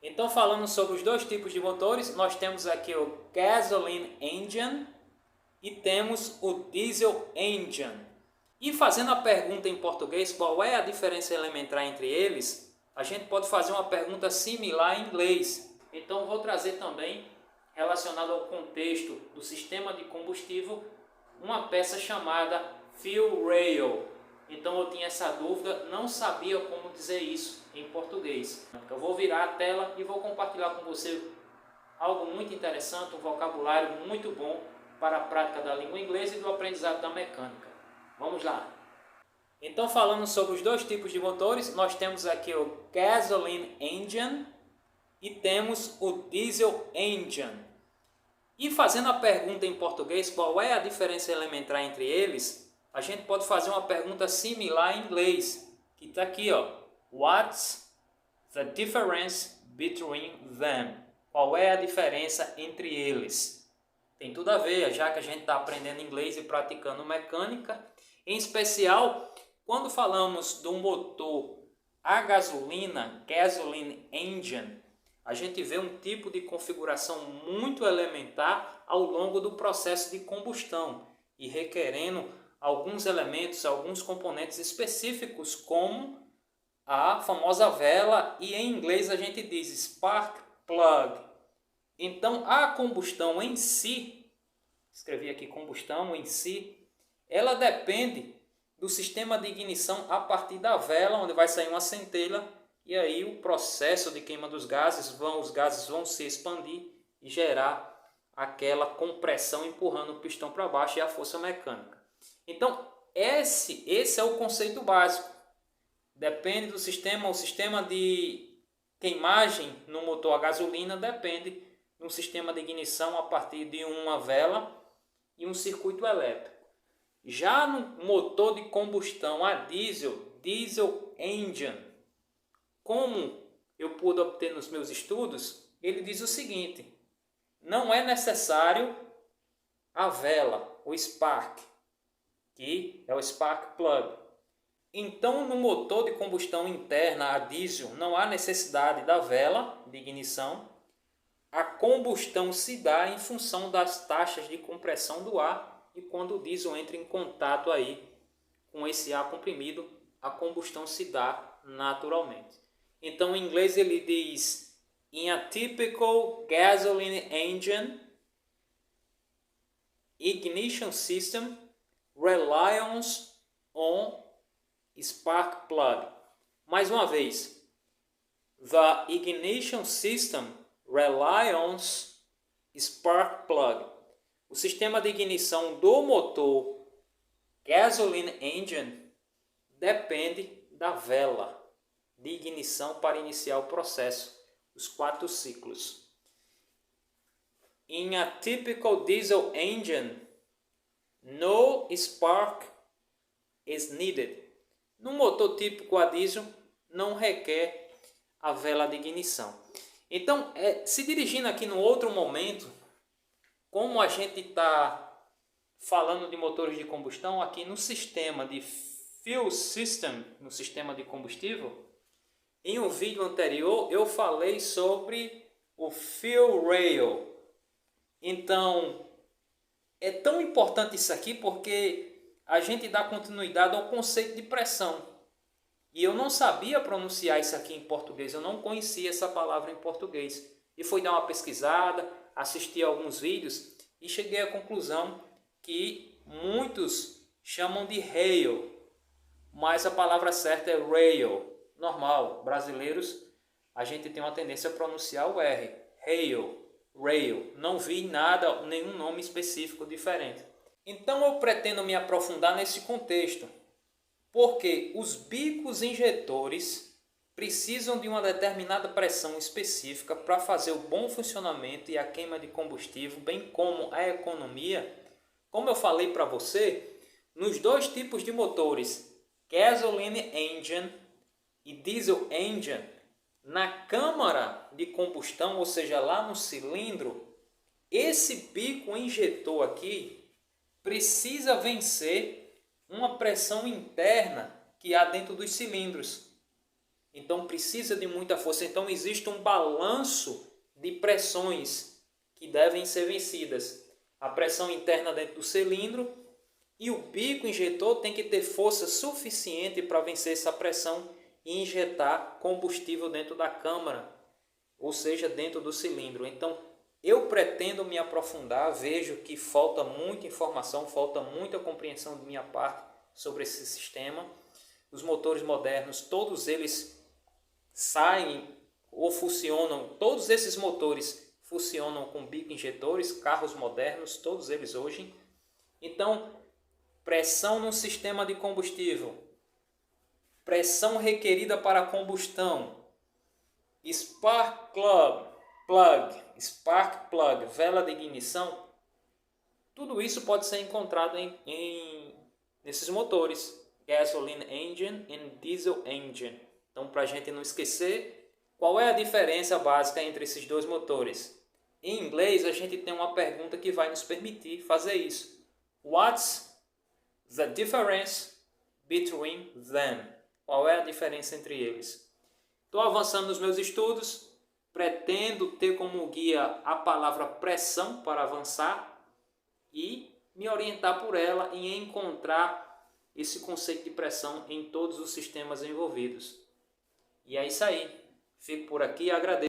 Então, falando sobre os dois tipos de motores, nós temos aqui o Gasoline Engine e temos o Diesel Engine. E fazendo a pergunta em português, qual é a diferença elementar entre eles, a gente pode fazer uma pergunta similar em inglês. Então, vou trazer também, relacionado ao contexto do sistema de combustível, uma peça chamada Fuel Rail. Então eu tinha essa dúvida, não sabia como dizer isso em português. Eu vou virar a tela e vou compartilhar com você algo muito interessante, um vocabulário muito bom para a prática da língua inglesa e do aprendizado da mecânica. Vamos lá! Então, falando sobre os dois tipos de motores, nós temos aqui o Gasoline Engine e temos o Diesel Engine. E fazendo a pergunta em português, qual é a diferença elementar entre eles, a gente pode fazer uma pergunta similar em inglês, que está aqui, ó. What's the difference between them? Qual é a diferença entre eles? Tem tudo a ver, já que a gente está aprendendo inglês e praticando mecânica. Em especial, quando falamos do motor a gasolina, gasoline engine, a gente vê um tipo de configuração muito elementar ao longo do processo de combustão e requerendo alguns elementos, alguns componentes específicos, como a famosa vela, e em inglês a gente diz spark plug. Então a combustão em si, escrevi aqui combustão em si, ela depende do sistema de ignição a partir da vela, onde vai sair uma centelha, e aí o processo de queima dos gases, os gases vão se expandir e gerar aquela compressão empurrando o pistão para baixo e a força mecânica. Então, esse é o conceito básico. Depende do sistema, o sistema de queimagem no motor a gasolina depende de um sistema de ignição a partir de uma vela e um circuito elétrico. Já no motor de combustão a diesel, diesel engine, como eu pude obter nos meus estudos, ele diz o seguinte: não é necessário a vela, o spark, que é o spark plug. Então, no motor de combustão interna a diesel, não há necessidade da vela de ignição. A combustão se dá em função das taxas de compressão do ar, e quando o diesel entra em contato aí com esse ar comprimido, a combustão se dá naturalmente. Então, em inglês ele diz: in a typical gasoline engine, ignition system relies on spark plug. Mais uma vez, the ignition system relies on spark plug. O sistema de ignição do motor gasoline engine depende da vela de ignição para iniciar o processo, os 4 ciclos. In a typical diesel engine, no spark is needed. No motor típico a diesel, não requer a vela de ignição. Então, se dirigindo aqui no outro momento, como a gente está falando de motores de combustão, aqui no sistema de fuel system, no sistema de combustível, em um vídeo anterior eu falei sobre o fuel rail. Então, é tão importante isso aqui porque a gente dá continuidade ao conceito de pressão. E eu não sabia pronunciar isso aqui em português, eu não conhecia essa palavra em português. E fui dar uma pesquisada, assisti a alguns vídeos e cheguei à conclusão que muitos chamam de rail, mas a palavra certa é rail. Normal, brasileiros, a gente tem uma tendência a pronunciar o R. Rail, rail. Não vi nada, nenhum nome específico diferente. Então eu pretendo me aprofundar nesse contexto, porque os bicos injetores precisam de uma determinada pressão específica para fazer o bom funcionamento e a queima de combustível, bem como a economia. Como eu falei para você, nos dois tipos de motores, gasoline engine e diesel engine, na câmara de combustão, ou seja, lá no cilindro, esse bico injetor aqui precisa vencer uma pressão interna que há dentro dos cilindros. então precisa de muita força. Então existe um balanço de pressões que devem ser vencidas. A pressão interna dentro do cilindro e o bico injetor tem que ter força suficiente para vencer essa pressão e injetar combustível dentro da câmara, ou seja, dentro do cilindro. Então, eu pretendo me aprofundar, vejo que falta muita informação, falta muita compreensão de minha parte sobre esse sistema. Os motores modernos, todos eles saem ou funcionam, todos esses motores funcionam com bico injetores, carros modernos, todos eles hoje. Então, pressão no sistema de combustível, pressão requerida para a combustão, spark plug, vela de ignição, tudo isso pode ser encontrado nesses motores, gasoline engine e diesel engine. Então, para a gente não esquecer, qual é a diferença básica entre esses dois motores? Em inglês, a gente tem uma pergunta que vai nos permitir fazer isso. What's the difference between them? Qual é a diferença entre eles? Estou avançando nos meus estudos, pretendo ter como guia a palavra pressão para avançar e me orientar por ela e encontrar esse conceito de pressão em todos os sistemas envolvidos. E é isso aí. Fico por aqui e agradeço.